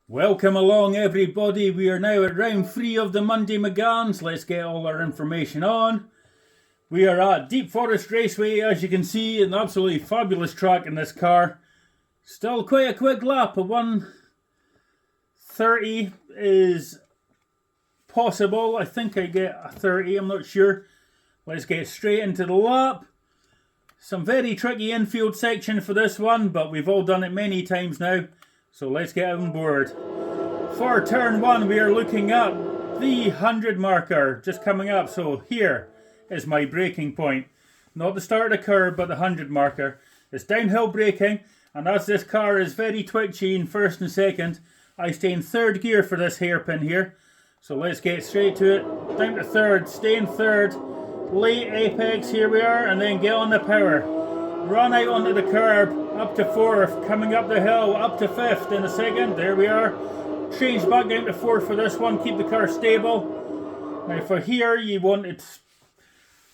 Welcome along everybody, we are now at round 3 of the Monday McGanns. Let's get all our information on. We are at Deep Forest Raceway, as you can see, an absolutely fabulous track in this car. Still quite a quick lap, a 1:30 is possible. I think I get a 30, I'm not sure. Let's get straight into the lap. Some very tricky infield section for this one, but we've all done it many times now. So let's get on board. For turn 1, we are looking at the 100 marker just coming up. So here is my braking point. Not the start of the curve, but the 100 marker. It's downhill braking, and as this car is very twitchy in first and second, I stay in third gear for this hairpin here. So let's get straight to it. Down to third, stay in third. Late apex, here we are, and then get on the power. Run out onto the curb, up to fourth, coming up the hill, up to fifth in a second, there we are. Change back down to fourth for this one, keep the car stable. Now for here, you want to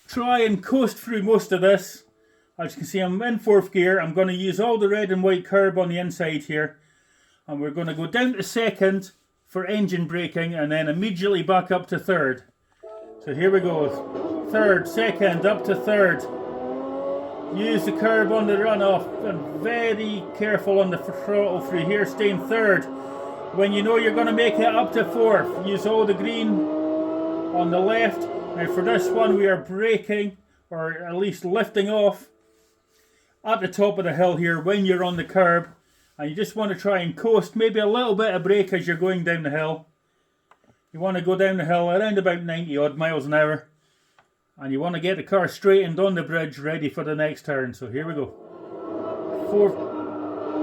try and coast through most of this. As you can see, I'm in fourth gear. I'm going to use all the red and white curb on the inside here. And we're going to go down to second for engine braking, and then immediately back up to third. So here we go, third, second, up to third. Use the curb on the runoff, and very careful on the throttle through here, staying third. When you know you're going to make it up to fourth, use all the green on the left. Now for this one we are braking, or at least lifting off at the top of the hill here when you're on the curb. And you just want to try and coast, maybe a little bit of brake as you're going down the hill. You want to go down the hill around about 90 odd miles an hour. And you want to get the car straightened on the bridge, ready for the next turn. So here we go. Fourth,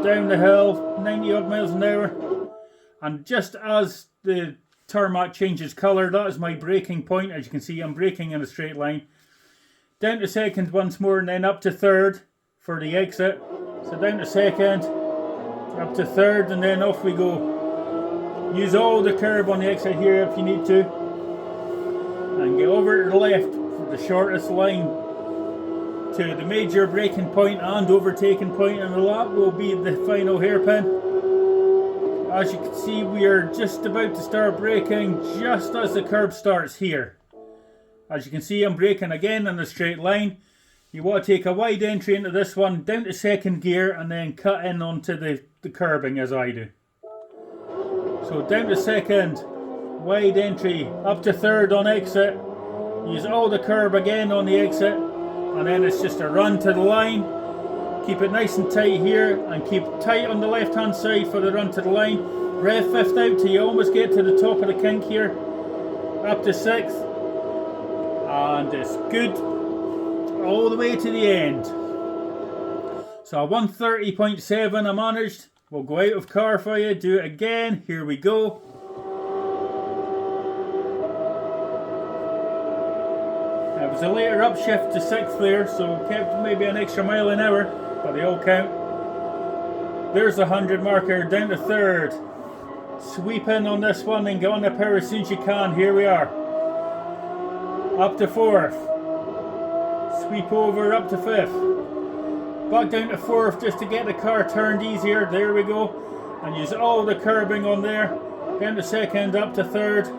down the hill, 90 odd miles an hour. And just as the tarmac changes colour, that is my braking point. As you can see, I'm braking in a straight line. Down to second once more, and then up to third for the exit. So down to second, up to third, and then off we go. Use all the curb on the exit here if you need to. And get over to the left. The shortest line to the major braking point and overtaking point in the lap will be the final hairpin. As you can see, we are just about to start braking just as the curb starts here. As you can see, I'm braking again in a straight line. You want to take a wide entry into this one, down to second gear, and then cut in onto the curbing as I do. So down to second, wide entry, up to third on exit. Use all the curb again on the exit, and then it's just a run to the line. Keep it nice and tight here, and keep tight on the left hand side for the run to the line. Rev fifth out till you almost get to the top of the kink here. Up to sixth, and it's good all the way to the end. So a 1:30.7 I managed. We'll go out of car for you, do it again, here we go. It was a later upshift to sixth there, so kept maybe an extra mile an hour, but they all count. There's the 100 marker, down to third. Sweep in on this one and get on the power as soon as you can. Here we are. Up to fourth. Sweep over up to fifth. Back down to fourth just to get the car turned easier. There we go. And use all the curbing on there. Down to second, up to third.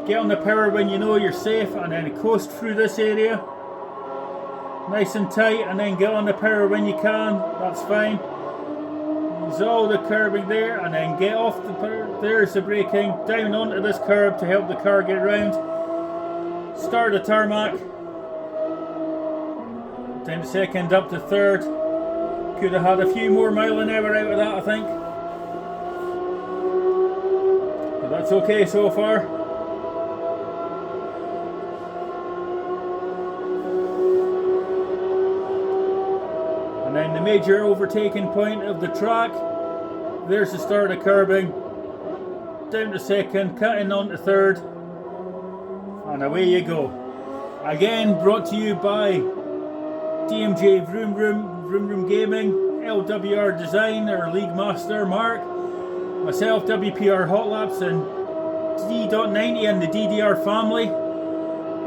Get on the power when you know you're safe, and then coast through this area. Nice and tight, and then get on the power when you can. That's fine. Use all the curbing there, and then get off the power. There's the braking. Down onto this curb to help the car get round. Start the tarmac. Down to second, up to third. Could have had a few more mile an hour out of that, I think. But that's okay so far. And then the major overtaking point of the track. There's the start of curbing. Down to second, cutting on to third. And away you go. Again, brought to you by DMJ Vroom Vroom Gaming, LWR Design, our League Master Mark, myself, WPR Hot Laps, and D.90 and the DDR family.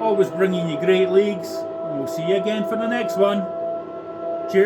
Always bringing you great leagues. And we'll see you again for the next one.